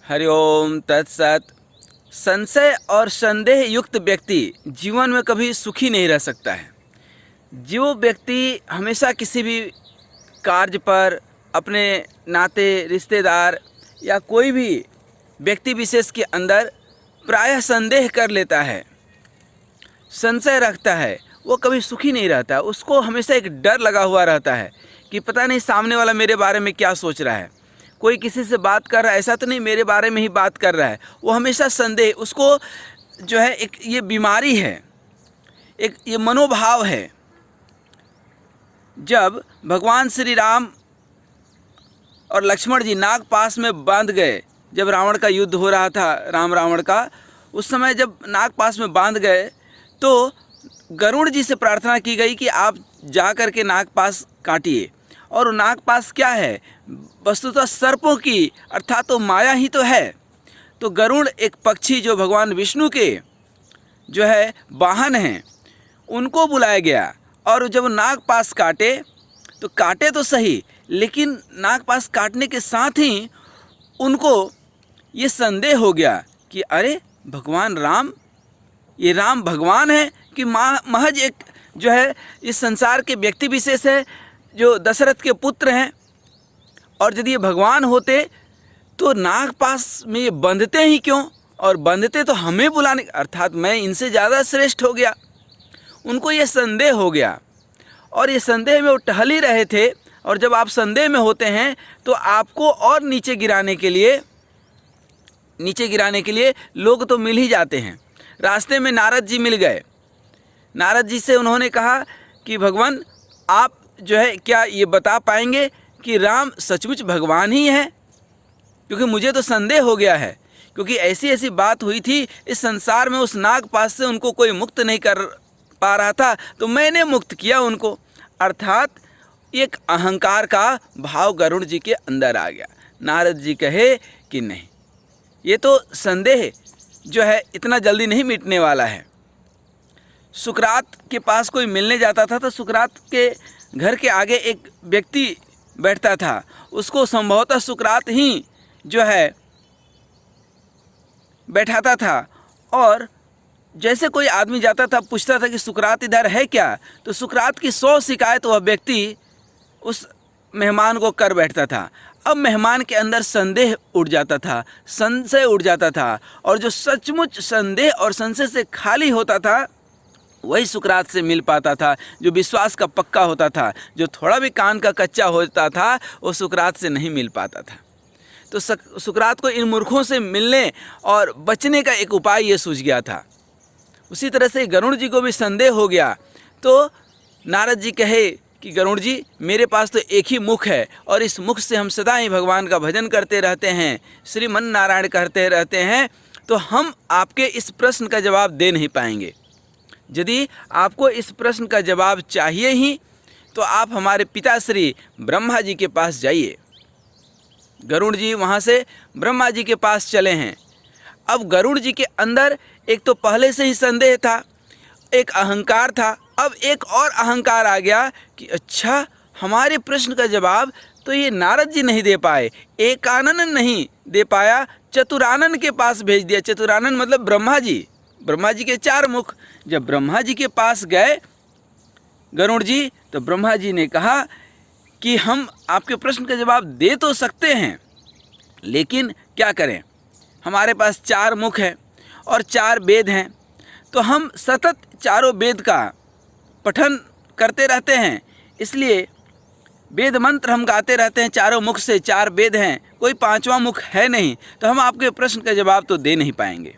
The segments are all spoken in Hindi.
हरिओम तत्सत। संशय और संदेह युक्त व्यक्ति जीवन में कभी सुखी नहीं रह सकता है। जो व्यक्ति हमेशा किसी भी कार्य पर अपने नाते रिश्तेदार या कोई भी व्यक्ति विशेष के अंदर प्रायः संदेह कर लेता है, संशय रखता है, वो कभी सुखी नहीं रहता। उसको हमेशा एक डर लगा हुआ रहता है कि पता नहीं सामने वाला मेरे बारे में क्या सोच रहा है, कोई किसी से बात कर रहा है, ऐसा तो नहीं मेरे बारे में ही बात कर रहा है। वो हमेशा संदेह, उसको जो है एक ये बीमारी है, एक ये मनोभाव है। जब भगवान श्री राम और लक्ष्मण जी नाग पास में बांध गए, जब रावण का युद्ध हो रहा था, राम रावण का, उस समय जब नाग पास में बांध गए तो गरुड़ जी से प्रार्थना की गई कि आप जा कर के नाग पास काटिए। और नाग पास क्या है, वस्तुतः सर्पों की अर्थात तो माया ही तो है। तो गरुड़ एक पक्षी जो भगवान विष्णु के जो है वाहन हैं, उनको बुलाया गया। और जब नाग पास काटे तो काटे तो सही, लेकिन नाग पास काटने के साथ ही उनको ये संदेह हो गया कि अरे भगवान राम, ये राम भगवान है कि महज एक जो है इस संसार के व्यक्ति विशेष है जो दशरथ के पुत्र हैं। और यदि ये भगवान होते तो नाग पास में ये बंधते ही क्यों, और बंधते तो हमें बुलाने, अर्थात मैं इनसे ज़्यादा श्रेष्ठ हो गया। उनको ये संदेह हो गया और ये संदेह में वो टहल ही रहे थे। और जब आप संदेह में होते हैं तो आपको और नीचे गिराने के लिए लोग तो मिल ही जाते हैं। रास्ते में नारद जी मिल गए। नारद जी से उन्होंने कहा कि भगवान आप जो है क्या ये बता पाएंगे कि राम सचमुच भगवान ही है, क्योंकि मुझे तो संदेह हो गया है। क्योंकि ऐसी ऐसी बात हुई थी इस संसार में, उस नाग पास से उनको कोई मुक्त नहीं कर पा रहा था, तो मैंने मुक्त किया उनको। अर्थात एक अहंकार का भाव गरुड़ जी के अंदर आ गया। नारद जी कहे कि नहीं, ये तो संदेह जो है इतना जल्दी नहीं मिटने वाला है। सुकरात के पास कोई मिलने जाता था तो सुकरात के घर के आगे एक व्यक्ति बैठता था, उसको संभवतः सुकरात ही जो है बैठाता था। और जैसे कोई आदमी जाता था पूछता था कि सुकरात इधर है क्या, तो सुकरात की 100 शिकायत वह व्यक्ति उस मेहमान को कर बैठता था। अब मेहमान के अंदर संदेह उठ जाता था, संशय उठ जाता था, और जो सचमुच संदेह और संशय से खाली होता था वही सुकरात से मिल पाता था। जो विश्वास का पक्का होता था, जो थोड़ा भी कान का कच्चा होता था, वो सुकरात से नहीं मिल पाता था। तो सुकरात को इन मूर्खों से मिलने और बचने का एक उपाय ये सूझ गया था। उसी तरह से गरुड़ जी को भी संदेह हो गया। तो नारद जी कहे कि गरुड़ जी, मेरे पास तो एक ही मुख है और इस मुख से हम सदा ही भगवान का भजन करते रहते हैं, श्रीमन नारायण कहते रहते हैं, तो हम आपके इस प्रश्न का जवाब दे नहीं पाएंगे। यदि आपको इस प्रश्न का जवाब चाहिए ही तो आप हमारे पिताश्री ब्रह्मा जी के पास जाइए। गरुड़ जी वहाँ से ब्रह्मा जी के पास चले हैं। अब गरुड़ जी के अंदर एक तो पहले से ही संदेह था, एक अहंकार था, अब एक और अहंकार आ गया कि अच्छा हमारे प्रश्न का जवाब तो ये नारद जी नहीं दे पाए, एकानन नहीं दे पाया, चतुरानन के पास भेज दिया। चतुरानन मतलब ब्रह्मा जी, ब्रह्मा जी के 4 मुख। जब ब्रह्मा जी के पास गए गरुड़ जी, तो ब्रह्मा जी ने कहा कि हम आपके प्रश्न का जवाब दे तो सकते हैं, लेकिन क्या करें, हमारे पास 4 मुख है और 4 वेद हैं, तो हम सतत चारों वेद का पठन करते रहते हैं, इसलिए वेद मंत्र हम गाते रहते हैं। चारों मुख से 4 वेद हैं, कोई 5वां मुख है नहीं, तो हम आपके प्रश्न का जवाब तो दे नहीं पाएंगे।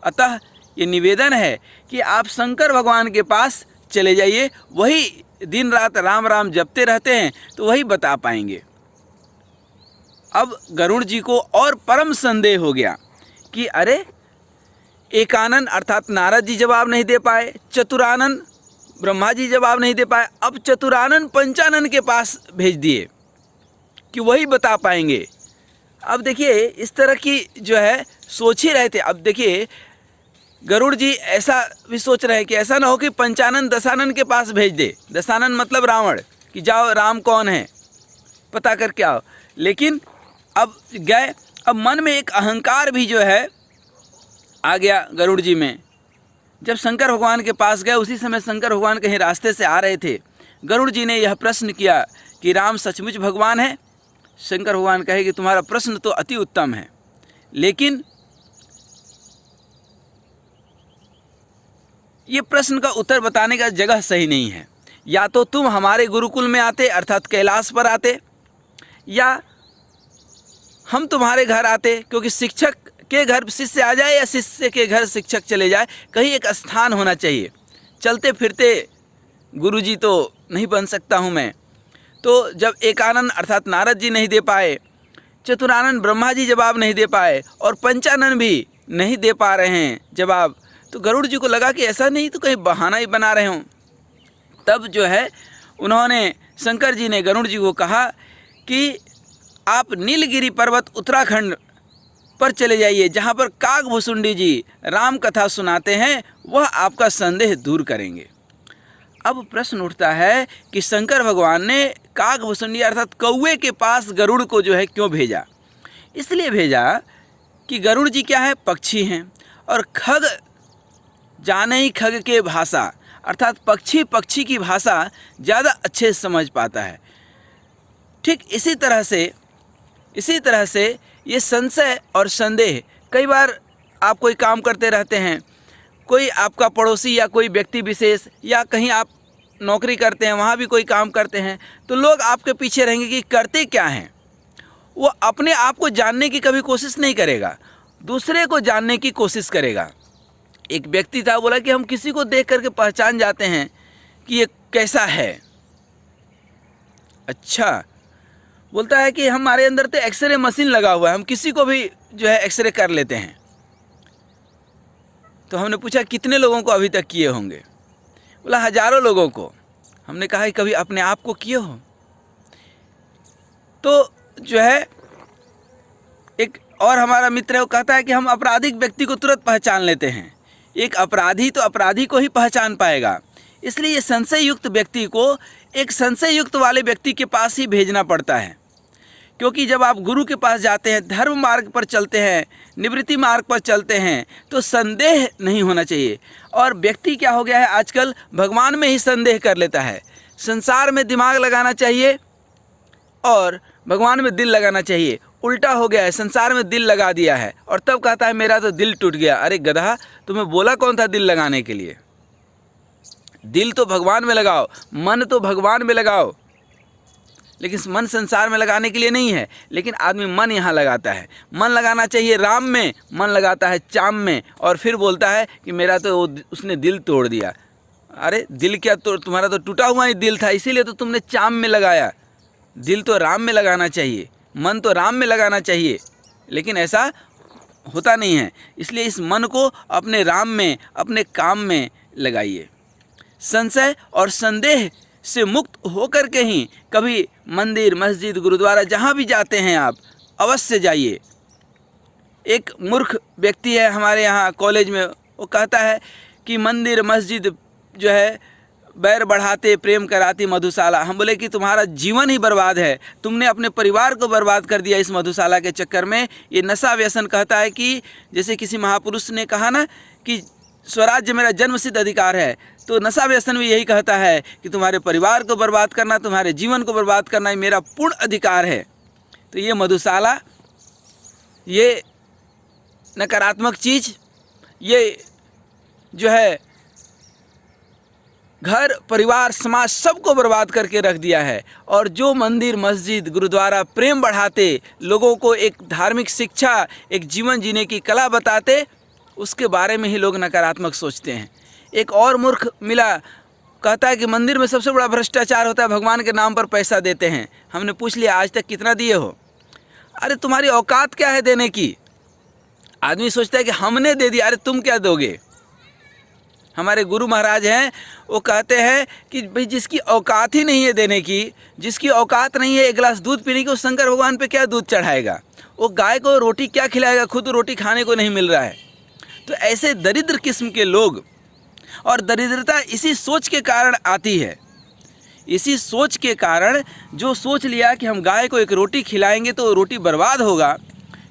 अतः ये निवेदन है कि आप शंकर भगवान के पास चले जाइए, वही दिन रात राम राम जपते रहते हैं, तो वही बता पाएंगे। अब गरुड़ जी को और परम संदेह हो गया कि अरे एकानन अर्थात नारद जी जवाब नहीं दे पाए, चतुरानन ब्रह्मा जी जवाब नहीं दे पाए, अब चतुरानन पंचानन के पास भेज दिए कि वही बता पाएंगे। अब देखिए इस तरह की जो है सोच ही रहे थे। अब देखिए गरुड़ जी ऐसा भी सोच रहे हैं कि ऐसा ना हो कि पंचानन दशानन के पास भेज दे। दशानन मतलब रावण, कि जाओ राम कौन है पता करके आओ। लेकिन अब गए अब मन में एक अहंकार भी जो है आ गया गरुड़ जी में। जब शंकर भगवान के पास गए, उसी समय शंकर भगवान कहीं रास्ते से आ रहे थे। गरुड़ जी ने यह प्रश्न किया कि राम सचमुच भगवान है? शंकर भगवान कहे कि तुम्हारा प्रश्न तो अति उत्तम है, लेकिन ये प्रश्न का उत्तर बताने का जगह सही नहीं है। या तो तुम हमारे गुरुकुल में आते, अर्थात कैलाश पर आते, या हम तुम्हारे घर आते, क्योंकि शिक्षक के घर शिष्य आ जाए या शिष्य के घर शिक्षक चले जाए, कहीं एक स्थान होना चाहिए। चलते फिरते गुरुजी तो नहीं बन सकता हूँ मैं। तो जब एकानंद अर्थात नारद जी नहीं दे पाए, चतुरानंद ब्रह्मा जी जवाब नहीं दे पाए, और पंचानन भी नहीं दे पा रहे हैं जवाब, तो गरुड़ जी को लगा कि ऐसा नहीं तो कहीं बहाना ही बना रहे हों। तब जो है उन्होंने, शंकर जी ने गरुड़ जी को कहा कि आप नीलगिरी पर्वत उत्तराखंड पर चले जाइए, जहाँ पर कागभुसुंडी जी राम कथा सुनाते हैं, वह आपका संदेह दूर करेंगे। अब प्रश्न उठता है कि शंकर भगवान ने कागभुसुंडी अर्थात कौवे के पास गरुड़ को जो है क्यों भेजा? इसलिए भेजा कि गरुड़ जी क्या है, पक्षी हैं, और खग जाने ही खग के भाषा, अर्थात पक्षी पक्षी की भाषा ज़्यादा अच्छे से समझ पाता है। ठीक इसी तरह से ये संशय और संदेह, कई बार आप कोई काम करते रहते हैं, कोई आपका पड़ोसी या कोई व्यक्ति विशेष, या कहीं आप नौकरी करते हैं, वहाँ भी कोई काम करते हैं, तो लोग आपके पीछे रहेंगे कि करते क्या हैं। वो अपने आप को जानने की कभी कोशिश नहीं करेगा, दूसरे को जानने की कोशिश करेगा। एक व्यक्ति था, बोला कि हम किसी को देख करके पहचान जाते हैं कि ये कैसा है। अच्छा, बोलता है कि हमारे अंदर तो एक्सरे मशीन लगा हुआ है, हम किसी को भी जो है एक्सरे कर लेते हैं। तो हमने पूछा कितने लोगों को अभी तक किए होंगे? बोला हजारों लोगों को। हमने कहा कि कभी अपने आप को किए हो? तो जो है एक और हमारा मित्र है, वो कहता है कि हम अपराधिक व्यक्ति को तुरंत पहचान लेते हैं। एक अपराधी तो अपराधी को ही पहचान पाएगा, इसलिए ये संशय युक्त व्यक्ति को एक संशय युक्त वाले व्यक्ति के पास ही भेजना पड़ता है। क्योंकि जब आप गुरु के पास जाते हैं, धर्म मार्ग पर चलते हैं, निवृत्ति मार्ग पर चलते हैं, तो संदेह नहीं होना चाहिए। और व्यक्ति क्या हो गया है आजकल, भगवान में ही संदेह कर लेता है। संसार में दिमाग लगाना चाहिए और भगवान में दिल लगाना चाहिए, उल्टा हो गया है। संसार में दिल लगा दिया है और तब कहता है मेरा तो दिल टूट गया। अरे गधा, तुम्हें बोला कौन था दिल लगाने के लिए? दिल तो भगवान में लगाओ, मन तो भगवान में लगाओ, लेकिन मन संसार में लगाने के लिए नहीं है। लेकिन आदमी मन यहाँ लगाता है। मन लगाना चाहिए राम में, मन लगाता है चाम में, और फिर बोलता है कि मेरा तो उसने दिल तोड़ दिया। अरे दिल क्या तुम्हारा तो टूटा हुआ ही दिल था, इसीलिए तो तुमने चाम में लगाया। दिल तो राम में लगाना चाहिए, मन तो राम में लगाना चाहिए, लेकिन ऐसा होता नहीं है। इसलिए इस मन को अपने राम में, अपने काम में लगाइए। संशय और संदेह से मुक्त होकर के ही कभी मंदिर, मस्जिद, गुरुद्वारा जहाँ भी जाते हैं आप अवश्य जाइए। एक मूर्ख व्यक्ति है हमारे यहाँ कॉलेज में, वो कहता है कि मंदिर मस्जिद जो है बैर बढ़ाते प्रेम कराती मधुशाला। हम बोले कि तुम्हारा जीवन ही बर्बाद है, तुमने अपने परिवार को बर्बाद कर दिया इस मधुशाला के चक्कर में। ये नशा व्यसन कहता है कि जैसे किसी महापुरुष ने कहा ना कि स्वराज्य मेरा जन्मसिद्ध अधिकार है, तो नशा व्यसन भी यही कहता है कि तुम्हारे परिवार को बर्बाद करना, तुम्हारे जीवन को बर्बाद करना मेरा पूर्ण अधिकार है। तो ये मधुशाला, ये नकारात्मक चीज़, ये जो है घर परिवार समाज सबको बर्बाद करके रख दिया है। और जो मंदिर मस्जिद गुरुद्वारा प्रेम बढ़ाते, लोगों को एक धार्मिक शिक्षा, एक जीवन जीने की कला बताते, उसके बारे में ही लोग नकारात्मक सोचते हैं। एक और मूर्ख मिला, कहता है कि मंदिर में सबसे बड़ा भ्रष्टाचार होता है, भगवान के नाम पर पैसा देते हैं। हमने पूछ लिया आज तक कितना दिए हो? अरे तुम्हारी औकात क्या है देने की? आदमी सोचता है कि हमने दे दिया, अरे तुम क्या दोगे? हमारे गुरु महाराज हैं, वो कहते हैं कि भाई जिसकी औकात ही नहीं है देने की, जिसकी औकात नहीं है एक गिलास दूध पीने की, वो शंकर भगवान पे क्या दूध चढ़ाएगा? वो गाय को रोटी क्या खिलाएगा? खुद रोटी खाने को नहीं मिल रहा है। तो ऐसे दरिद्र किस्म के लोग, और दरिद्रता इसी सोच के कारण आती है। इसी सोच के कारण जो सोच लिया कि हम गाय को एक रोटी खिलाएंगे तो रोटी बर्बाद होगा,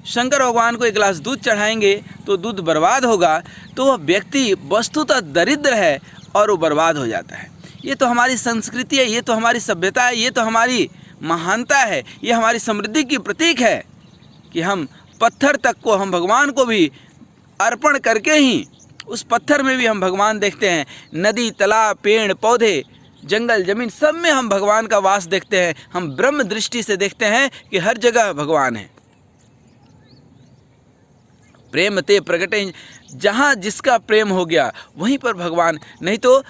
शंकर भगवान को एक गिलास दूध चढ़ाएंगे तो दूध बर्बाद होगा, तो वह व्यक्ति वस्तुतः दरिद्र है और वो बर्बाद हो जाता है। ये तो हमारी संस्कृति है, ये तो हमारी सभ्यता है, ये तो हमारी महानता है, ये हमारी समृद्धि की प्रतीक है कि हम पत्थर तक को हम भगवान को भी अर्पण करके ही उस पत्थर में भी हम भगवान देखते हैं। नदी, तालाब, पेड़ पौधे, जंगल, जमीन, सब में हम भगवान का वास देखते हैं। हम ब्रह्म दृष्टि से देखते हैं कि हर जगह भगवान है। प्रेम ते प्रगटे, जहाँ जिसका प्रेम हो गया वहीं पर भगवान। नहीं तो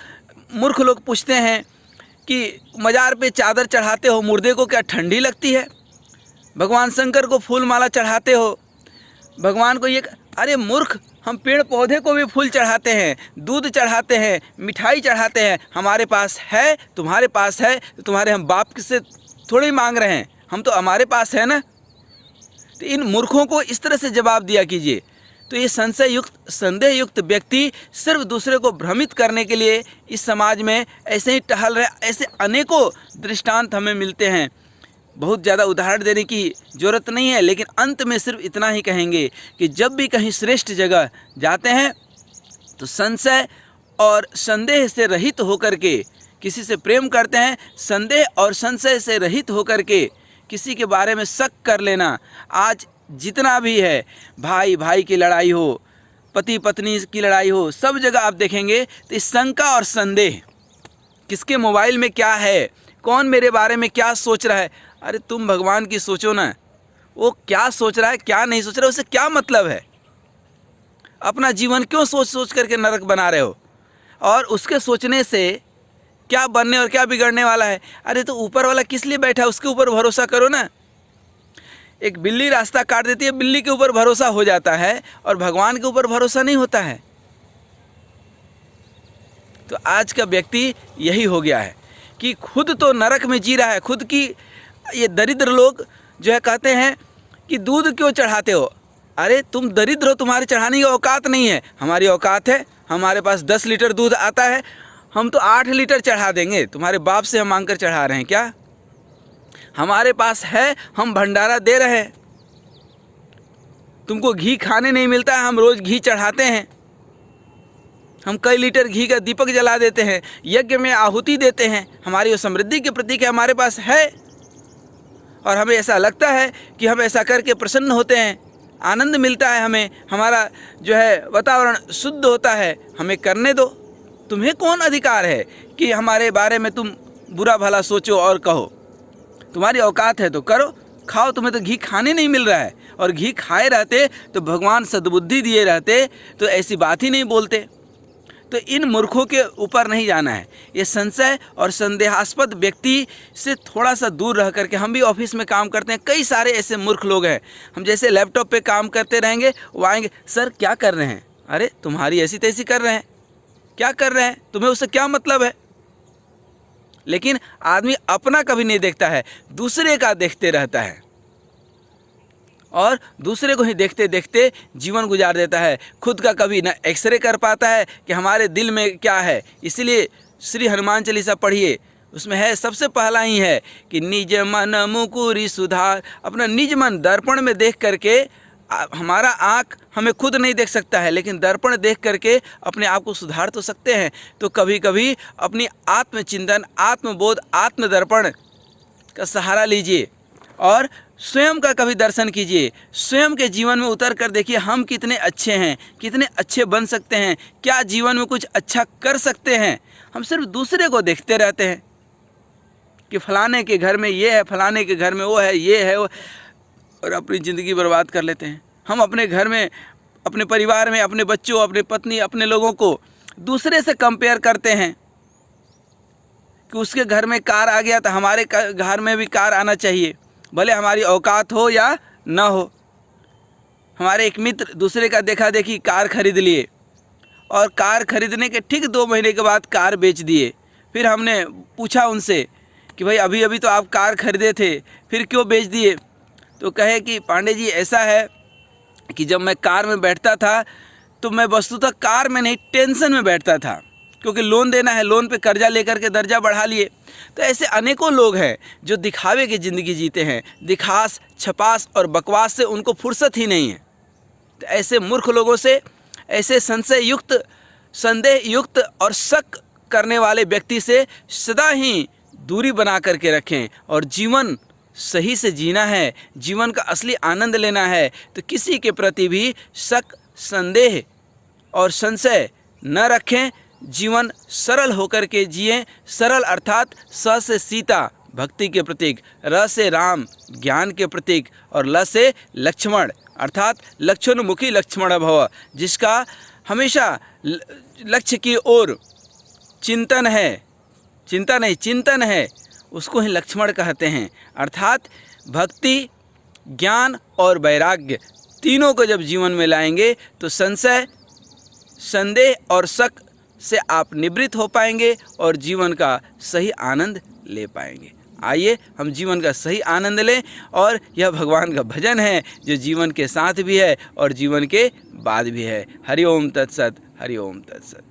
मूर्ख लोग पूछते हैं कि मज़ार पे चादर चढ़ाते हो, मुर्दे को क्या ठंडी लगती है? भगवान शंकर को फूल माला चढ़ाते हो, भगवान को ये, अरे मूर्ख, हम पेड़ पौधे को भी फूल चढ़ाते हैं, दूध चढ़ाते हैं, मिठाई चढ़ाते हैं। हमारे पास है, तुम्हारे पास है, तो तुम्हारे हम बाप से थोड़ी मांग रहे हैं, हम तो हमारे पास है ना। तो इन मूर्खों को इस तरह से जवाब दिया कीजिए। तो ये संदेह युक्त व्यक्ति सिर्फ दूसरे को भ्रमित करने के लिए इस समाज में ऐसे ही टहल रहे। ऐसे अनेकों दृष्टांत हमें मिलते हैं। बहुत ज़्यादा उदाहरण देने की ज़रूरत नहीं है, लेकिन अंत में सिर्फ इतना ही कहेंगे कि जब भी कहीं श्रेष्ठ जगह जाते हैं तो संशय और संदेह से रहित होकर के किसी से प्रेम करते हैं। संदेह और संशय से रहित होकर के किसी के बारे में शक कर लेना। आज जितना भी है, भाई भाई की लड़ाई हो, पति पत्नी की लड़ाई हो, सब जगह आप देखेंगे तो इस शंका और संदेह, किसके मोबाइल में क्या है, कौन मेरे बारे में क्या सोच रहा है। अरे तुम भगवान की सोचो ना, वो क्या सोच रहा है क्या नहीं सोच रहा है, उससे क्या मतलब है? अपना जीवन क्यों सोच सोच करके नरक बना रहे हो? और उसके सोचने से क्या बनने और क्या बिगड़ने वाला है? अरे तो ऊपर वाला किस लिए बैठा है, उसके ऊपर भरोसा करो ना। एक बिल्ली रास्ता काट देती है, बिल्ली के ऊपर भरोसा हो जाता है और भगवान के ऊपर भरोसा नहीं होता है। तो आज का व्यक्ति यही हो गया है कि खुद तो नरक में जी रहा है। खुद की ये दरिद्र लोग जो है कहते हैं कि दूध क्यों चढ़ाते हो? अरे तुम दरिद्र हो, तुम्हारे चढ़ाने की औकात नहीं है। हमारी औकात है, हमारे पास 10 लीटर दूध आता है, हम तो 8 लीटर चढ़ा देंगे। तुम्हारे बाप से हम मांग कर चढ़ा रहे हैं क्या? हमारे पास है, हम भंडारा दे रहे हैं। तुमको घी खाने नहीं मिलता है, हम रोज़ घी चढ़ाते हैं। हम कई लीटर घी का दीपक जला देते हैं, यज्ञ में आहुति देते हैं। हमारी वो समृद्धि के प्रतीक है, हमारे पास है। और हमें ऐसा लगता है कि हम ऐसा करके प्रसन्न होते हैं, आनंद मिलता है हमें, हमारा जो है वातावरण शुद्ध होता है। हमें करने दो। तुम्हें कौन अधिकार है कि हमारे बारे में तुम बुरा भला सोचो और कहो? तुम्हारी औकात है तो करो, खाओ। तुम्हें तो घी खाने नहीं मिल रहा है, और घी खाए रहते तो भगवान सद्बुद्धि दिए रहते तो ऐसी बात ही नहीं बोलते। तो इन मूर्खों के ऊपर नहीं जाना है। ये संशय और संदेहास्पद व्यक्ति से थोड़ा सा दूर रह करके, हम भी ऑफिस में काम करते हैं, कई सारे ऐसे मूर्ख लोग हैं। हम जैसे लैपटॉप पे काम करते रहेंगे, वो आएंगे, सर क्या कर रहे हैं? अरे तुम्हारी ऐसी तैसी कर रहे हैं, क्या कर रहे हैं, तुम्हें उससे क्या मतलब है? लेकिन आदमी अपना कभी नहीं देखता है, दूसरे का देखते रहता है और दूसरे को ही देखते देखते जीवन गुजार देता है। खुद का कभी न एक्सरे कर पाता है कि हमारे दिल में क्या है। इसलिए श्री हनुमान चालीसा पढ़िए, उसमें है, सबसे पहला ही है कि निज मन मुकुरी सुधार। अपना निज मन दर्पण में देख करके, हमारा आँख हमें खुद नहीं देख सकता है, लेकिन दर्पण देख करके अपने आप को सुधार तो सकते हैं। तो कभी कभी अपनी आत्मचिंतन, आत्मबोध, आत्मदर्पण का सहारा लीजिए और स्वयं का कभी दर्शन कीजिए। स्वयं के जीवन में उतर कर देखिए, हम कितने अच्छे हैं, कितने अच्छे बन सकते हैं, क्या जीवन में कुछ अच्छा कर सकते हैं। हम सिर्फ दूसरे को देखते रहते हैं कि फलाने के घर में ये है, फलाने के घर में वो है, ये है वो, और अपनी ज़िंदगी बर्बाद कर लेते हैं। हम अपने घर में, अपने परिवार में, अपने बच्चों, अपने पत्नी, अपने लोगों को दूसरे से कंपेयर करते हैं कि उसके घर में कार आ गया तो हमारे घर में भी कार आना चाहिए, भले हमारी औकात हो या ना हो। हमारे एक मित्र दूसरे का देखा देखी कार खरीद लिए और कार खरीदने के ठीक 2 महीने के बाद कार बेच दिए। फिर हमने पूछा उनसे कि भाई अभी अभी तो आप कार खरीदे थे, फिर क्यों बेच दिए? तो कहे कि पांडे जी ऐसा है कि जब मैं कार में बैठता था तो मैं वस्तुतः कार में नहीं, टेंशन में बैठता था। क्योंकि लोन देना है, लोन पे कर्जा लेकर के दर्जा बढ़ा लिए। तो ऐसे अनेकों लोग हैं जो दिखावे की ज़िंदगी जीते हैं, दिखास, छपास और बकवास से उनको फुर्सत ही नहीं है। तो ऐसे मूर्ख लोगों से, ऐसे संशय युक्त, संदेह युक्त और शक करने वाले व्यक्ति से सदा ही दूरी बना करके रखें। और जीवन सही से जीना है, जीवन का असली आनंद लेना है, तो किसी के प्रति भी शक, संदेह और संशय न रखें। जीवन सरल होकर के जिएं। सरल अर्थात स से सीता भक्ति के प्रतीक, र से राम ज्ञान के प्रतीक और ल से लक्ष्मण अर्थात लक्षणमुखी लक्ष्मण भव, जिसका हमेशा लक्ष्य की ओर चिंतन है, चिंता नहीं चिंतन है, उसको ही लक्ष्मण कहते हैं। अर्थात भक्ति, ज्ञान और वैराग्य तीनों को जब जीवन में लाएंगे तो संशय, संदेह और शक से आप निवृत्त हो पाएंगे और जीवन का सही आनंद ले पाएंगे। आइए हम जीवन का सही आनंद लें। और यह भगवान का भजन है जो जीवन के साथ भी है और जीवन के बाद भी है। हरि ओम तत्सत, हरि ओम तत्सत।